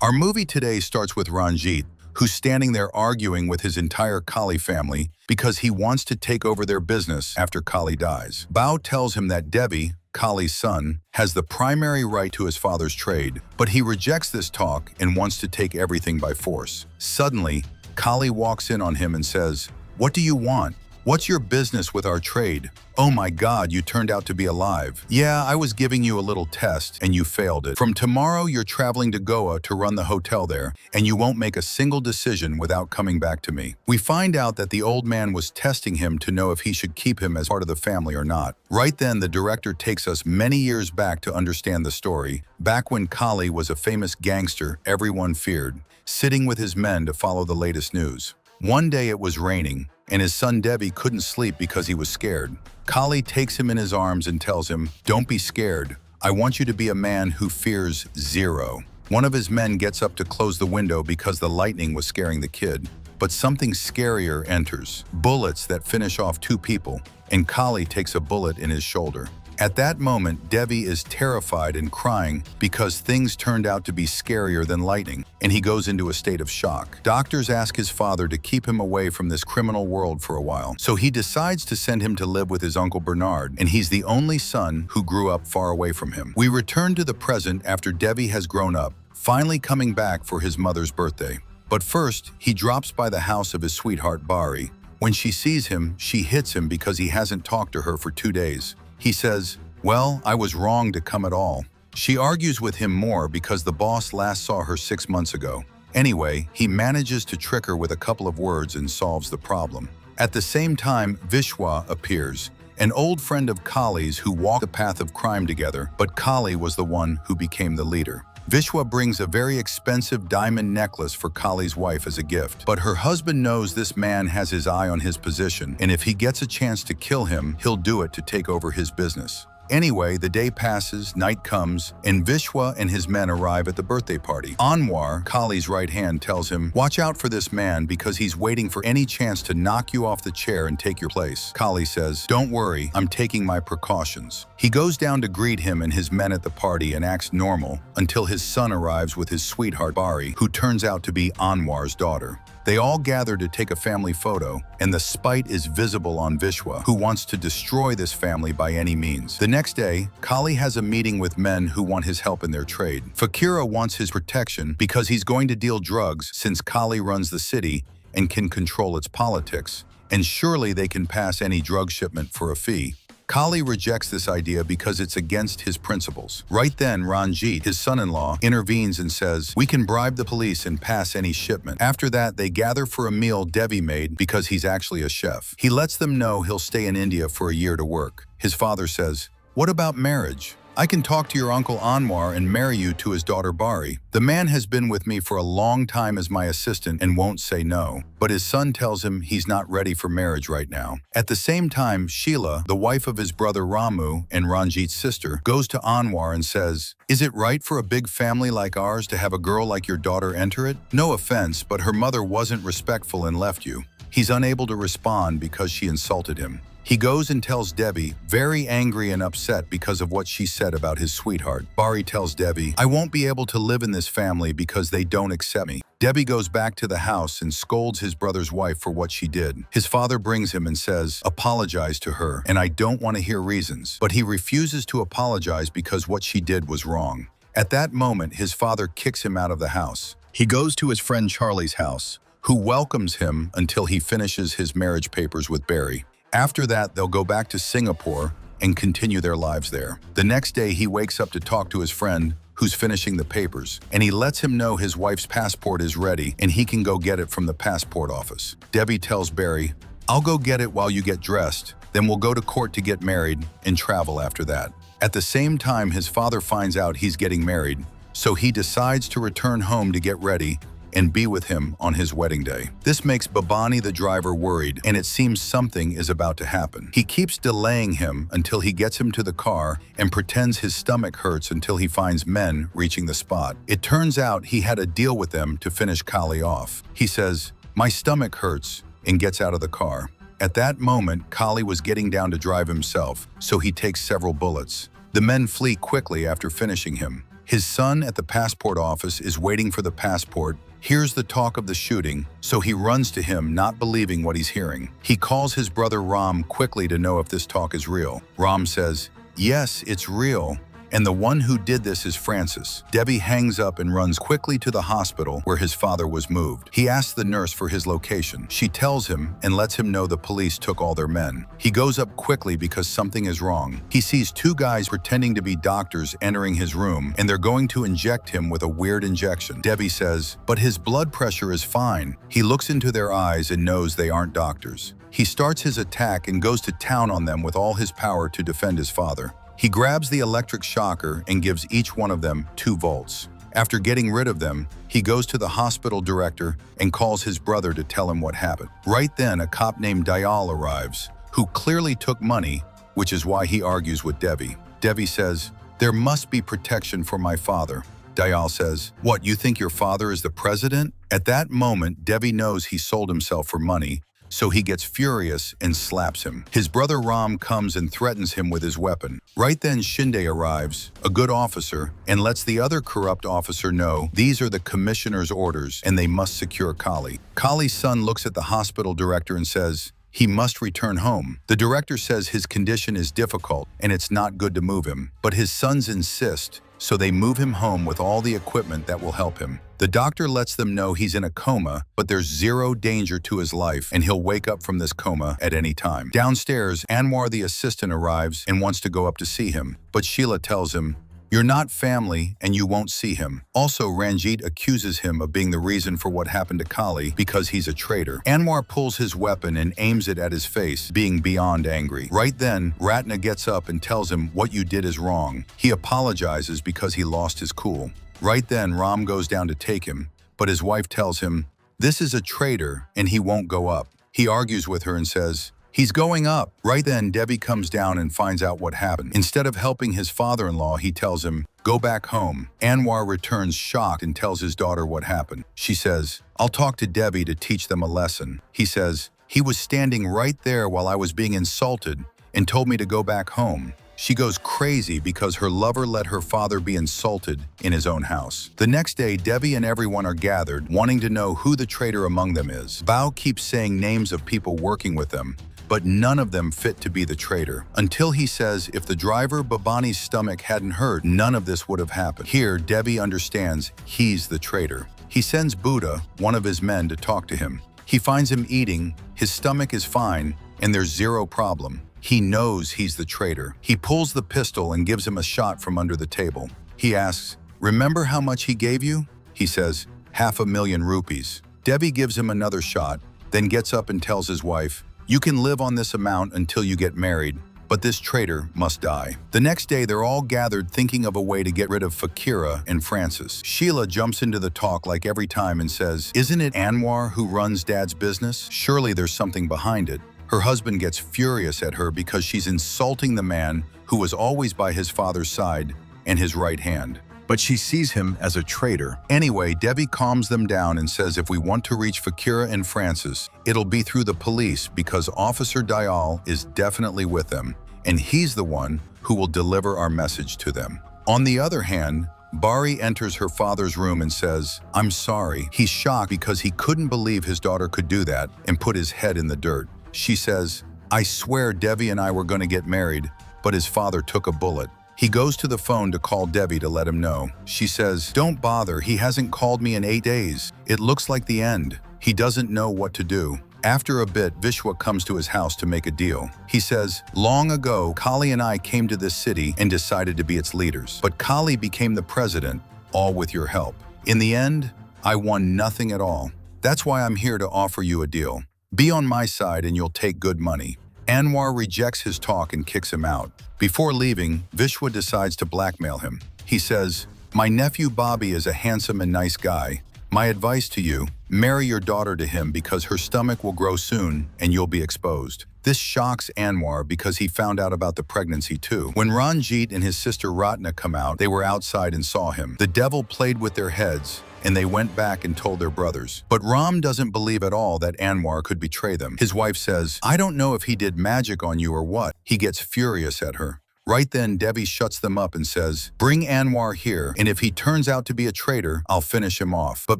Our movie today starts with Ranjit, who's standing there arguing with his entire Kali family because he wants to take over their business after Kali dies. Bao tells him that Devi, Kali's son, has the primary right to his father's trade, but he rejects this talk and wants to take everything by force. Suddenly, Kali walks in on him and says, "What do you want? What's your business with our trade? Oh my God, you turned out to be alive. Yeah, I was giving you a little test and you failed it. From tomorrow, you're traveling to Goa to run the hotel there, and you won't make a single decision without coming back to me." We find out that the old man was testing him to know if he should keep him as part of the family or not. Right then, the director takes us many years back to understand the story, back when Kali was a famous gangster everyone feared, sitting with his men to follow the latest news. One day it was raining, and his son Devi couldn't sleep because he was scared. Kali takes him in his arms and tells him, "Don't be scared. I want you to be a man who fears zero." One of his men gets up to close the window because the lightning was scaring the kid. But something scarier enters. Bullets that finish off two people, and Kali takes a bullet in his shoulder. At that moment, Devi is terrified and crying because things turned out to be scarier than lightning, and he goes into a state of shock. Doctors ask his father to keep him away from this criminal world for a while, so he decides to send him to live with his uncle Bernard, and he's the only son who grew up far away from him. We return to the present after Devi has grown up, finally coming back for his mother's birthday. But first, he drops by the house of his sweetheart Bari. When she sees him, she hits him because he hasn't talked to her for 2 days. He says, "Well, I was wrong to come at all." She argues with him more because the boss last saw her 6 months ago. Anyway, he manages to trick her with a couple of words and solves the problem. At the same time, Vishwa appears, an old friend of Kali's who walked the path of crime together, but Kali was the one who became the leader. Vishwa brings a very expensive diamond necklace for Kali's wife as a gift, but her husband knows this man has his eye on his position, and if he gets a chance to kill him, he'll do it to take over his business. Anyway, the day passes, night comes, and Vishwa and his men arrive at the birthday party. Anwar, Kali's right hand, tells him, "Watch out for this man because he's waiting for any chance to knock you off the chair and take your place." Kali says, "Don't worry, I'm taking my precautions." He goes down to greet him and his men at the party and acts normal until his son arrives with his sweetheart Bari, who turns out to be Anwar's daughter. They all gather to take a family photo, and the spite is visible on Vishwa, who wants to destroy this family by any means. The next day, Kali has a meeting with men who want his help in their trade. Fakira wants his protection because he's going to deal drugs since Kali runs the city and can control its politics, and surely they can pass any drug shipment for a fee. Kali rejects this idea because it's against his principles. Right then, Ranjit, his son-in-law, intervenes and says, "We can bribe the police and pass any shipment." After that, they gather for a meal Devi made because he's actually a chef. He lets them know he'll stay in India for a year to work. His father says, "What about marriage? I can talk to your uncle Anwar and marry you to his daughter Bari. The man has been with me for a long time as my assistant and won't say no." But his son tells him he's not ready for marriage right now. At the same time, Sheila, the wife of his brother Ramu and Ranjit's sister, goes to Anwar and says, "Is it right for a big family like ours to have a girl like your daughter enter it? No offense, but her mother wasn't respectful and left you." He's unable to respond because she insulted him. He goes and tells Devi, very angry and upset because of what she said about his sweetheart. Bari tells Devi, "I won't be able to live in this family because they don't accept me." Devi goes back to the house and scolds his brother's wife for what she did. His father brings him and says, "Apologize to her, and I don't want to hear reasons." But he refuses to apologize because what she did was wrong. At that moment, his father kicks him out of the house. He goes to his friend Charlie's house, who welcomes him until he finishes his marriage papers with Barry. After that, they'll go back to Singapore and continue their lives there. The next day, he wakes up to talk to his friend, who's finishing the papers, and he lets him know his wife's passport is ready and he can go get it from the passport office. Debbie tells Barry, "I'll go get it while you get dressed, then we'll go to court to get married and travel after that." At the same time, his father finds out he's getting married, so he decides to return home to get ready and be with him on his wedding day. This makes Babani the driver worried, and it seems something is about to happen. He keeps delaying him until he gets him to the car and pretends his stomach hurts until he finds men reaching the spot. It turns out he had a deal with them to finish Kali off. He says, "My stomach hurts," and gets out of the car. At that moment, Kali was getting down to drive himself, so he takes several bullets. The men flee quickly after finishing him. His son at the passport office is waiting for the passport, hears the talk of the shooting, so he runs to him, not believing what he's hearing. He calls his brother Ram quickly to know if this talk is real. Ram says, "Yes, it's real. And the one who did this is Francis." Debbie hangs up and runs quickly to the hospital where his father was moved. He asks the nurse for his location. She tells him and lets him know the police took all their men. He goes up quickly because something is wrong. He sees two guys pretending to be doctors entering his room, and they're going to inject him with a weird injection. Debbie says, "But his blood pressure is fine." He looks into their eyes and knows they aren't doctors. He starts his attack and goes to town on them with all his power to defend his father. He grabs the electric shocker and gives each one of them 2 volts. After getting rid of them, he goes to the hospital director and calls his brother to tell him what happened. Right then, a cop named Dayal arrives, who clearly took money, which is why he argues with Debbie. Debbie says, "There must be protection for my father." Dayal says, "What, you think your father is the president?" At that moment, Debbie knows he sold himself for money, so he gets furious and slaps him. His brother Ram comes and threatens him with his weapon. Right then, Shinde arrives, a good officer, and lets the other corrupt officer know these are the commissioner's orders and they must secure Kali. Kali's son looks at the hospital director and says, he must return home. The director says his condition is difficult and it's not good to move him, but his sons insist, so they move him home with all the equipment that will help him. The doctor lets them know he's in a coma, but there's zero danger to his life and he'll wake up from this coma at any time. Downstairs, Anwar the assistant arrives and wants to go up to see him, but Sheila tells him, "You're not family and you won't see him." Also, Ranjit accuses him of being the reason for what happened to Kali because he's a traitor. Anwar pulls his weapon and aims it at his face, being beyond angry. Right then, Ratna gets up and tells him what you did is wrong. He apologizes because he lost his cool. Right then, Ram goes down to take him, but his wife tells him, "This is a traitor and he won't go up." He argues with her and says, "He's going up." Right then, Debbie comes down and finds out what happened. Instead of helping his father-in-law, he tells him, "Go back home." Anwar returns shocked and tells his daughter what happened. She says, "I'll talk to Debbie to teach them a lesson." He says, "He was standing right there while I was being insulted and told me to go back home." She goes crazy because her lover let her father be insulted in his own house. The next day, Debbie and everyone are gathered, wanting to know who the traitor among them is. Bao keeps saying names of people working with them, but none of them fit to be the traitor. Until he says if the driver Babani's stomach hadn't hurt, none of this would have happened. Here, Debbie understands he's the traitor. He sends Buddha, one of his men, to talk to him. He finds him eating, his stomach is fine, and there's zero problem. He knows he's the traitor. He pulls the pistol and gives him a shot from under the table. He asks, "Remember how much he gave you?" He says, "500,000 rupees." Debbie gives him another shot, then gets up and tells his wife, "You can live on this amount until you get married, but this traitor must die." The next day, they're all gathered thinking of a way to get rid of Fakira and Francis. Sheila jumps into the talk like every time and says, "Isn't it Anwar who runs Dad's business? Surely there's something behind it." Her husband gets furious at her because she's insulting the man who was always by his father's side and his right hand. But she sees him as a traitor. Anyway, Debbie calms them down and says if we want to reach Fakira and Francis, it'll be through the police because Officer Dayal is definitely with them, and he's the one who will deliver our message to them. On the other hand, Bari enters her father's room and says, "I'm sorry." He's shocked because he couldn't believe his daughter could do that and put his head in the dirt. She says, "I swear Debbie and I were going to get married, but his father took a bullet." He goes to the phone to call Debbie to let him know. She says, "Don't bother, he hasn't called me in 8 days. It looks like the end." He doesn't know what to do. After a bit, Vishwa comes to his house to make a deal. He says, "Long ago, Kali and I came to this city and decided to be its leaders. But Kali became the president, all with your help. In the end, I won nothing at all. That's why I'm here to offer you a deal. Be on my side and you'll take good money." Anwar rejects his talk and kicks him out. Before leaving, Vishwa decides to blackmail him. He says, "My nephew Bobby is a handsome and nice guy. My advice to you, marry your daughter to him because her stomach will grow soon and you'll be exposed." This shocks Anwar because he found out about the pregnancy too. When Ranjit and his sister Ratna come out, they were outside and saw him. The devil played with their heads, and they went back and told their brothers. But Ram doesn't believe at all that Anwar could betray them. His wife says, "I don't know if he did magic on you or what." He gets furious at her. Right then, Devi shuts them up and says, "Bring Anwar here, and if he turns out to be a traitor, I'll finish him off." But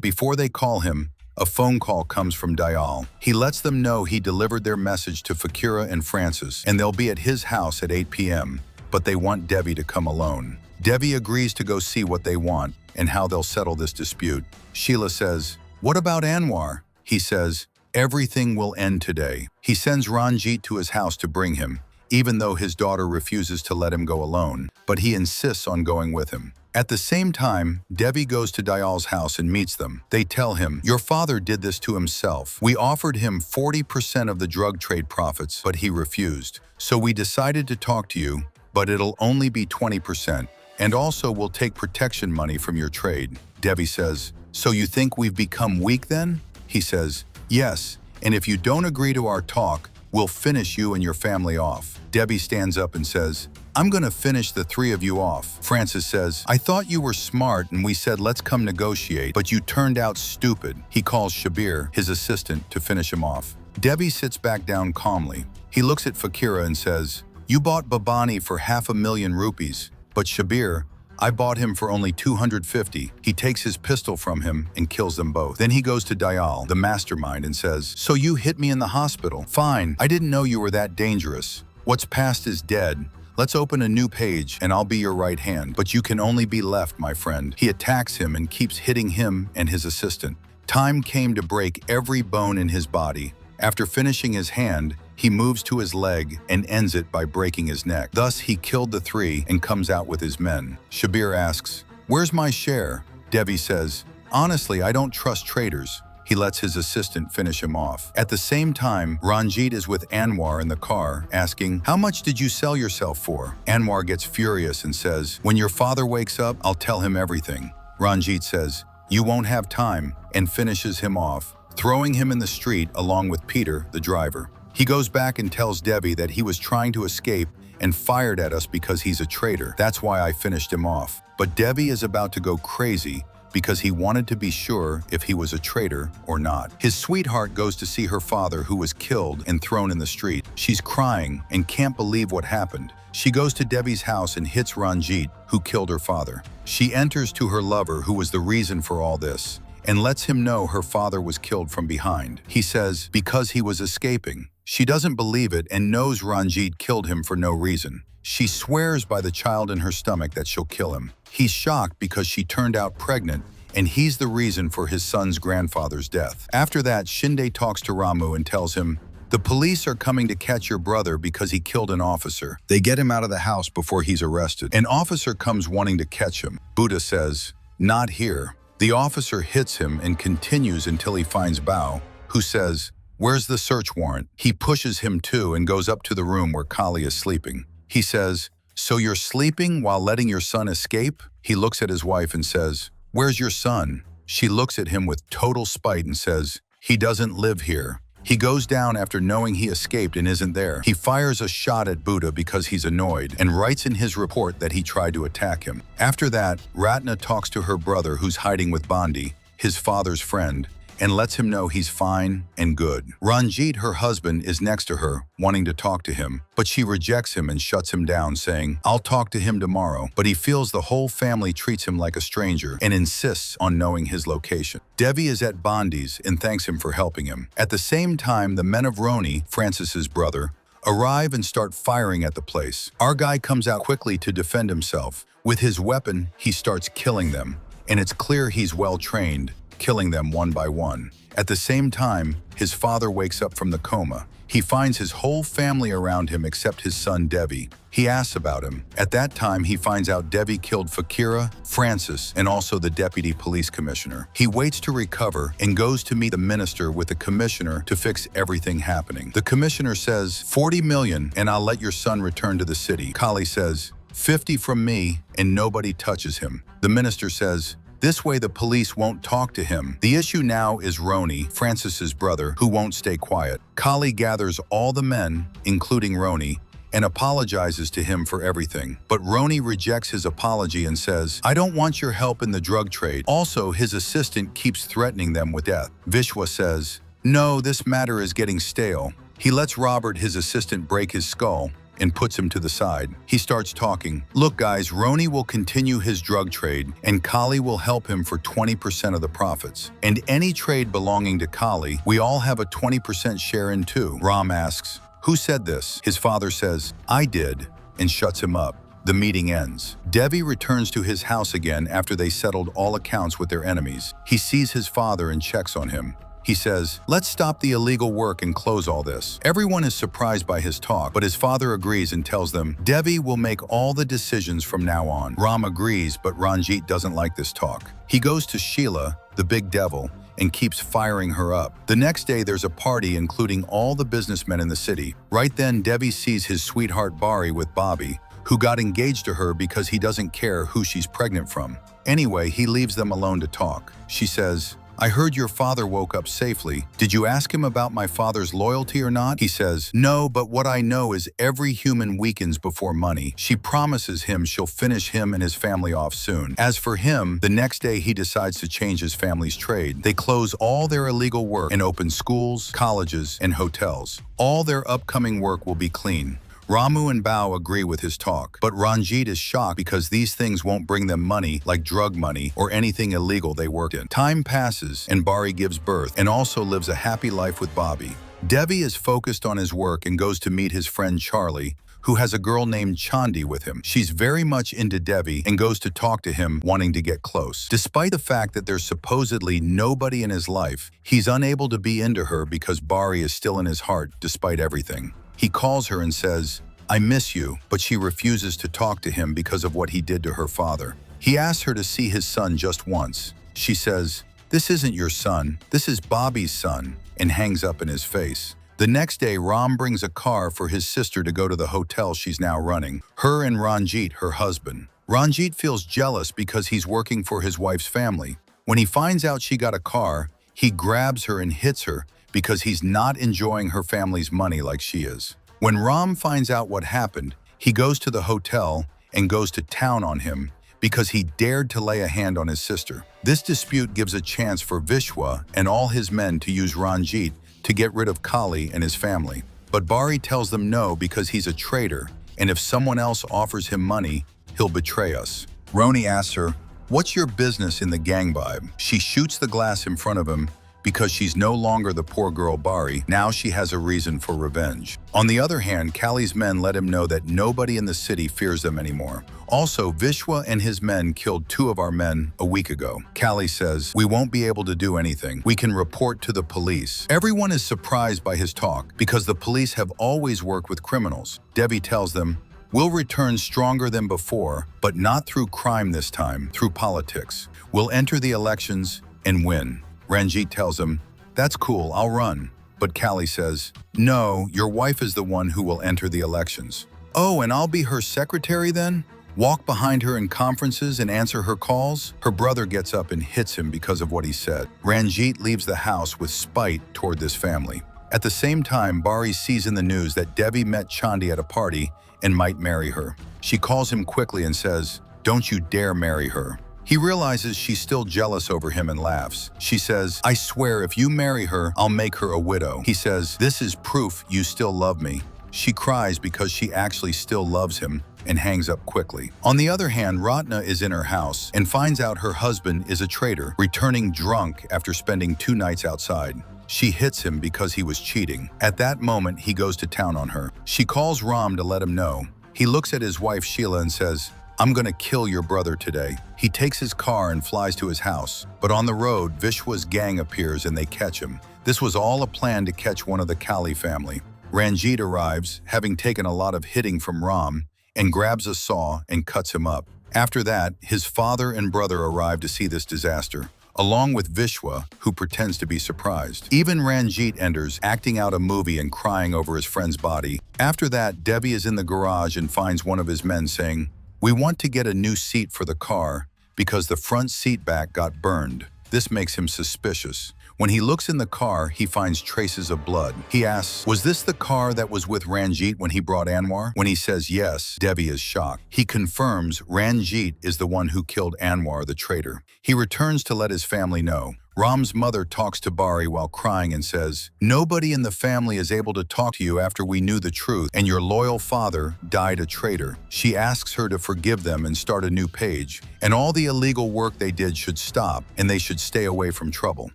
before they call him, a phone call comes from Dayal. He lets them know he delivered their message to Fakira and Francis, and they'll be at his house at 8 p.m., but they want Devi to come alone. Devi agrees to go see what they want and how they'll settle this dispute. Sheila says, "What about Anwar?" He says, "Everything will end today." He sends Ranjit to his house to bring him, even though his daughter refuses to let him go alone, but he insists on going with him. At the same time, Devi goes to Dayal's house and meets them. They tell him, "Your father did this to himself. We offered him 40% of the drug trade profits, but he refused. So we decided to talk to you, but it'll only be 20%. And also we'll take protection money from your trade." Devi says, "So you think we've become weak then?" He says, "Yes, and if you don't agree to our talk, we'll finish you and your family off." Debbie stands up and says, "I'm gonna finish the three of you off." Francis says, "I thought you were smart and we said let's come negotiate, but you turned out stupid." He calls Shabir, his assistant, to finish him off. Debbie sits back down calmly. He looks at Fakira and says, "You bought Babani for 500,000 rupees, but Shabir, I bought him for only 250. He takes his pistol from him and kills them both. Then he goes to Dayal, the mastermind, and says, "So you hit me in the hospital. Fine, I didn't know you were that dangerous. What's past is dead. Let's open a new page and I'll be your right hand, but you can only be left, my friend." He attacks him and keeps hitting him and his assistant. Time came to break every bone in his body. After finishing his hand, he moves to his leg and ends it by breaking his neck. Thus, he killed the three and comes out with his men. Shabir asks, "Where's my share?" Devi says, "Honestly, I don't trust traitors." He lets his assistant finish him off. At the same time, Ranjit is with Anwar in the car, asking, "How much did you sell yourself for?" Anwar gets furious and says, "When your father wakes up, I'll tell him everything." Ranjit says, "You won't have time," and finishes him off, throwing him in the street along with Peter, the driver. He goes back and tells Devi that he was trying to escape and fired at us because he's a traitor. That's why I finished him off. But Devi is about to go crazy because he wanted to be sure if he was a traitor or not. His sweetheart goes to see her father, who was killed and thrown in the street. She's crying and can't believe what happened. She goes to Devi's house and hits Ranjit, who killed her father. She enters to her lover, who was the reason for all this, and lets him know her father was killed from behind. He says, because he was escaping. She doesn't believe it and knows Ranjit killed him for no reason. She swears by the child in her stomach that she'll kill him. He's shocked because she turned out pregnant, and he's the reason for his son's grandfather's death. After that, Shinde talks to Ramu and tells him, "The police are coming to catch your brother because he killed an officer." They get him out of the house before he's arrested. An officer comes wanting to catch him. Buddha says, "Not here." The officer hits him and continues until he finds Bao, who says, "Where's the search warrant?" He pushes him too and goes up to the room where Kali is sleeping. He says, "So you're sleeping while letting your son escape?" He looks at his wife and says, "Where's your son?" She looks at him with total spite and says, "He doesn't live here." He goes down after knowing he escaped and isn't there. He fires a shot at Buddha because he's annoyed and writes in his report that he tried to attack him. After that, Ratna talks to her brother, who's hiding with Bondi, his father's friend, and lets him know he's fine and good. Ranjit, her husband, is next to her, wanting to talk to him, but she rejects him and shuts him down, saying, "I'll talk to him tomorrow." But he feels the whole family treats him like a stranger and insists on knowing his location. Devi is at Bondi's and thanks him for helping him. At the same time, the men of Roni, Francis's brother, arrive and start firing at the place. Our guy comes out quickly to defend himself. With his weapon, he starts killing them, and it's clear he's well trained, killing them one by one. At the same time, his father wakes up from the coma. He finds his whole family around him except his son Devi. He asks about him. At that time, he finds out Devi killed Fakira, Francis, and also the deputy police commissioner. He waits to recover and goes to meet the minister with the commissioner to fix everything happening. The commissioner says, 40 million and I'll let your son return to the city. Kali says, 50 from me and nobody touches him. The minister says, this way the police won't talk to him. The issue now is Roni, Francis's brother, who won't stay quiet. Kali gathers all the men, including Roni, and apologizes to him for everything. But Roni rejects his apology and says, I don't want your help in the drug trade. Also, his assistant keeps threatening them with death. Vishwa says, no, this matter is getting stale. He lets Robert, his assistant, break his skull and puts him to the side. He starts talking. Look guys, Roni will continue his drug trade and Kali will help him for 20% of the profits. And any trade belonging to Kali, we all have a 20% share in too. Ram asks, who said this? His father says, I did, and shuts him up. The meeting ends. Devi returns to his house again after they settled all accounts with their enemies. He sees his father and checks on him. He says, let's stop the illegal work and close all this. Everyone is surprised by his talk, but his father agrees and tells them, Devi will make all the decisions from now on. Ram agrees, but Ranjit doesn't like this talk. He goes to Sheila, the big devil, and keeps firing her up. The next day, there's a party including all the businessmen in the city. Right then, Devi sees his sweetheart Bari with Bobby, who got engaged to her because he doesn't care who she's pregnant from. Anyway, he leaves them alone to talk. She says, I heard your father woke up safely. Did you ask him about my father's loyalty or not? He says, no, but what I know is every human weakens before money. She promises him she'll finish him and his family off soon. As for him, the next day he decides to change his family's trade. They close all their illegal work and open schools, colleges, and hotels. All their upcoming work will be clean. Ramu and Bao agree with his talk, but Ranjit is shocked because these things won't bring them money like drug money or anything illegal they worked in. Time passes and Bari gives birth and also lives a happy life with Bobby. Devi is focused on his work and goes to meet his friend Charlie, who has a girl named Chandi with him. She's very much into Devi and goes to talk to him, wanting to get close. Despite the fact that there's supposedly nobody in his life, he's unable to be into her because Bari is still in his heart despite everything. He calls her and says, I miss you, but she refuses to talk to him because of what he did to her father. He asks her to see his son just once. She says, this isn't your son, this is Bobby's son, and hangs up in his face. The next day, Ram brings a car for his sister to go to the hotel she's now running, her and Ranjit, her husband. Ranjit feels jealous because he's working for his wife's family. When he finds out she got a car, he grabs her and hits her because he's not enjoying her family's money like she is. When Ram finds out what happened, he goes to the hotel and goes to town on him because he dared to lay a hand on his sister. This dispute gives a chance for Vishwa and all his men to use Ranjit to get rid of Kali and his family. But Bari tells them no because he's a traitor, and if someone else offers him money, he'll betray us. Roni asks her, what's your business in the gang vibe? She shoots the glass in front of him because she's no longer the poor girl Bari. Now she has a reason for revenge. On the other hand, Kali's men let him know that nobody in the city fears them anymore. Also, Vishwa and his men killed 2 of our men a week ago. Kali says, we won't be able to do anything. We can report to the police. Everyone is surprised by his talk because the police have always worked with criminals. Devi tells them, we'll return stronger than before, but not through crime this time, through politics. We'll enter the elections and win. Ranjit tells him, that's cool, I'll run. But Kali says, no, your wife is the one who will enter the elections. Oh, and I'll be her secretary then? Walk behind her in conferences and answer her calls? Her brother gets up and hits him because of what he said. Ranjit leaves the house with spite toward this family. At the same time, Bari sees in the news that Devi met Chandi at a party and might marry her. She calls him quickly and says, don't you dare marry her. He realizes she's still jealous over him and laughs. She says, I swear if you marry her, I'll make her a widow. He says, this is proof you still love me. She cries because she actually still loves him and hangs up quickly. On the other hand, Ratna is in her house and finds out her husband is a traitor, returning drunk after spending 2 nights outside. She hits him because he was cheating. At that moment, he goes to town on her. She calls Ram to let him know. He looks at his wife Sheila and says, I'm gonna kill your brother today. He takes his car and flies to his house. But on the road, Vishwa's gang appears and they catch him. This was all a plan to catch one of the Kali family. Ranjit arrives, having taken a lot of hitting from Ram, and grabs a saw and cuts him up. After that, his father and brother arrive to see this disaster, along with Vishwa, who pretends to be surprised. Even Ranjit enters, acting out a movie and crying over his friend's body. After that, Devi is in the garage and finds one of his men saying, we want to get a new seat for the car because the front seat back got burned. This makes him suspicious. When he looks in the car, he finds traces of blood. He asks, was this the car that was with Ranjit when he brought Anwar? When he says yes, Devi is shocked. He confirms Ranjit is the one who killed Anwar, the traitor. He returns to let his family know. Ram's mother talks to Bari while crying and says, "Nobody in the family is able to talk to you after we knew the truth, and your loyal father died a traitor." She asks her to forgive them and start a new page, and all the illegal work they did should stop, and they should stay away from trouble.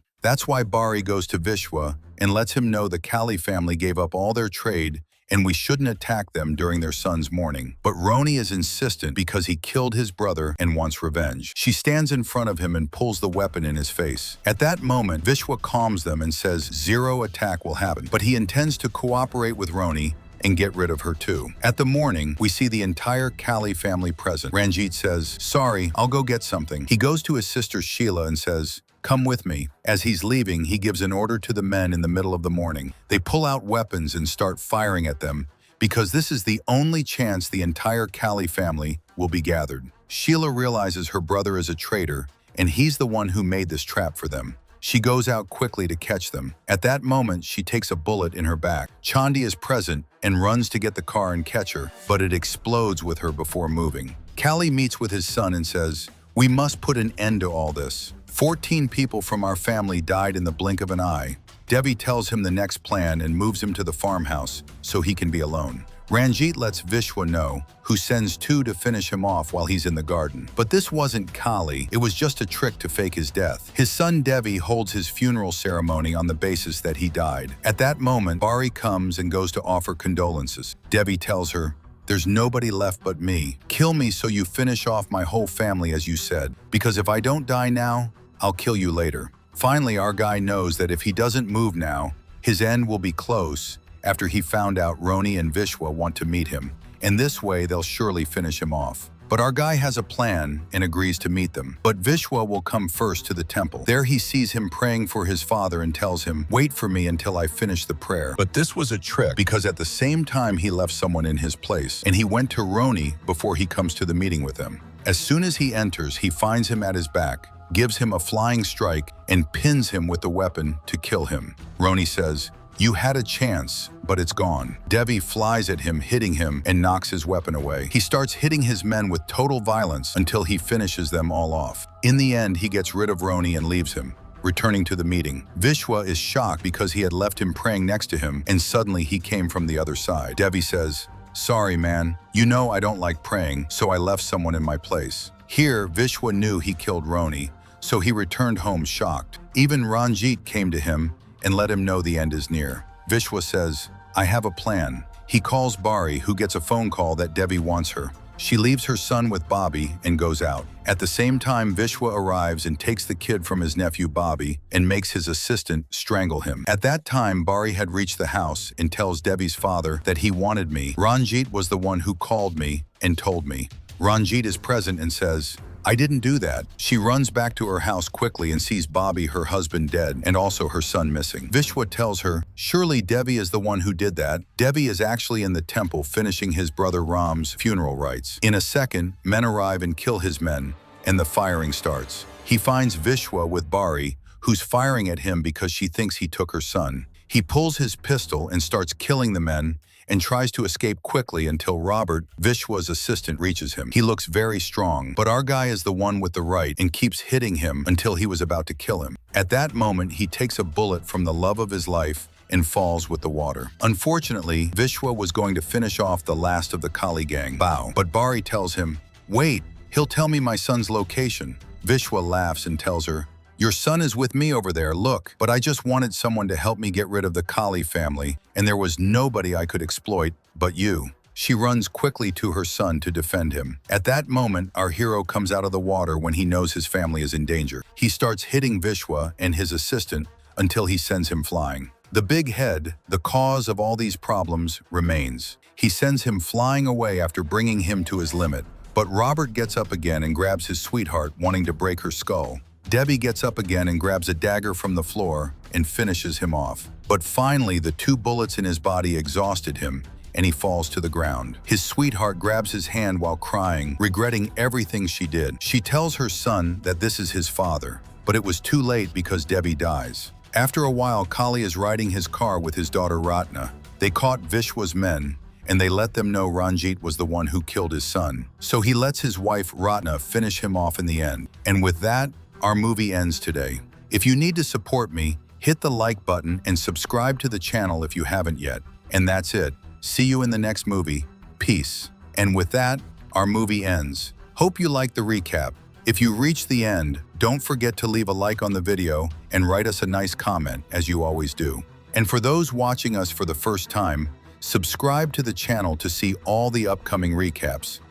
That's why Bari goes to Vishwa and lets him know the Kali family gave up all their trade and we shouldn't attack them during their son's mourning. But Roni is insistent because he killed his brother and wants revenge. She stands in front of him and pulls the weapon in his face. At that moment, Vishwa calms them and says zero attack will happen, but he intends to cooperate with Roni and get rid of her too. At the mourning, we see the entire Kali family present. Ranjit says, "Sorry, I'll go get something." He goes to his sister Sheila and says, "Come with me." As he's leaving, he gives an order to the men in the middle of the morning. They pull out weapons and start firing at them because this is the only chance the entire Kali family will be gathered. Sheila realizes her brother is a traitor and he's the one who made this trap for them. She goes out quickly to catch them. At that moment, she takes a bullet in her back. Chandi is present and runs to get the car and catch her, but it explodes with her before moving. Kali meets with his son and says, "We must put an end to all this. 14 people from our family died in the blink of an eye." Devi tells him the next plan and moves him to the farmhouse so he can be alone. Ranjit lets Vishwa know, who sends two to finish him off while he's in the garden. But this wasn't Kali, it was just a trick to fake his death. His son Devi holds his funeral ceremony on the basis that he died. At that moment, Bari comes and goes to offer condolences. Devi tells her, "There's nobody left but me. Kill me so you finish off my whole family as you said, because if I don't die now, I'll kill you later." Finally, our guy knows that if he doesn't move now, his end will be close after he found out Roni and Vishwa want to meet him. In this way, they'll surely finish him off. But our guy has a plan and agrees to meet them. But Vishwa will come first to the temple. There he sees him praying for his father and tells him, "Wait for me until I finish the prayer." But this was a trick because at the same time he left someone in his place and he went to Roni before he comes to the meeting with him. As soon as he enters, he finds him at his back, gives him a flying strike and pins him with the weapon to kill him. Roni says, "You had a chance, but it's gone." Devi flies at him, hitting him, and knocks his weapon away. He starts hitting his men with total violence until he finishes them all off. In the end, he gets rid of Roni and leaves him, returning to the meeting. Vishwa is shocked because he had left him praying next to him, and suddenly he came from the other side. Devi says, "Sorry, man. You know I don't like praying, so I left someone in my place." Here, Vishwa knew he killed Roni, so he returned home shocked. Even Ranjit came to him and let him know the end is near. Vishwa says, "I have a plan." He calls Bari, who gets a phone call that Devi wants her. She leaves her son with Bobby and goes out. At the same time, Vishwa arrives and takes the kid from his nephew Bobby and makes his assistant strangle him. At that time, Bari had reached the house and tells Devi's father that he wanted me. Ranjit was the one who called me and told me. Ranjit is present and says, "I didn't do that." She runs back to her house quickly and sees Bobby, her husband, dead, and also her son missing. Vishwa tells her, "Surely Devi is the one who did that." Devi is actually in the temple finishing his brother Ram's funeral rites. In a second, men arrive and kill his men, and the firing starts. He finds Vishwa with Bari, who's firing at him because she thinks he took her son. He pulls his pistol and starts killing the men, and tries to escape quickly until Robert, Vishwa's assistant, reaches him. He looks very strong, but our guy is the one with the right and keeps hitting him until he was about to kill him. At that moment, he takes a bullet from the love of his life and falls with the water. Unfortunately, Vishwa was going to finish off the last of the Kali gang, Bao, but Bari tells him, "Wait, he'll tell me my son's location." Vishwa laughs and tells her, "Your son is with me over there, look, but I just wanted someone to help me get rid of the Kali family, and there was nobody I could exploit but you." She runs quickly to her son to defend him. At that moment, our hero comes out of the water when he knows his family is in danger. He starts hitting Vishwa and his assistant until he sends him flying. The big head, the cause of all these problems, remains. He sends him flying away after bringing him to his limit, but Robert gets up again and grabs his sweetheart, wanting to break her skull. Debbie gets up again and grabs a dagger from the floor and finishes him off. But finally, the 2 bullets in his body exhausted him, and he falls to the ground. His sweetheart grabs his hand while crying, regretting everything she did. She tells her son that this is his father, but it was too late because Debbie dies. After a while, Kali is riding his car with his daughter Ratna. They caught Vishwa's men, and they let them know Ranjit was the one who killed his son. So he lets his wife Ratna finish him off in the end. And with that, our movie ends today. If you need to support me, hit the like button and subscribe to the channel if you haven't yet. And that's it. See you in the next movie. Peace. And with that, our movie ends. Hope you liked the recap. If you reached the end, don't forget to leave a like on the video and write us a nice comment, as you always do. And for those watching us for the first time, subscribe to the channel to see all the upcoming recaps.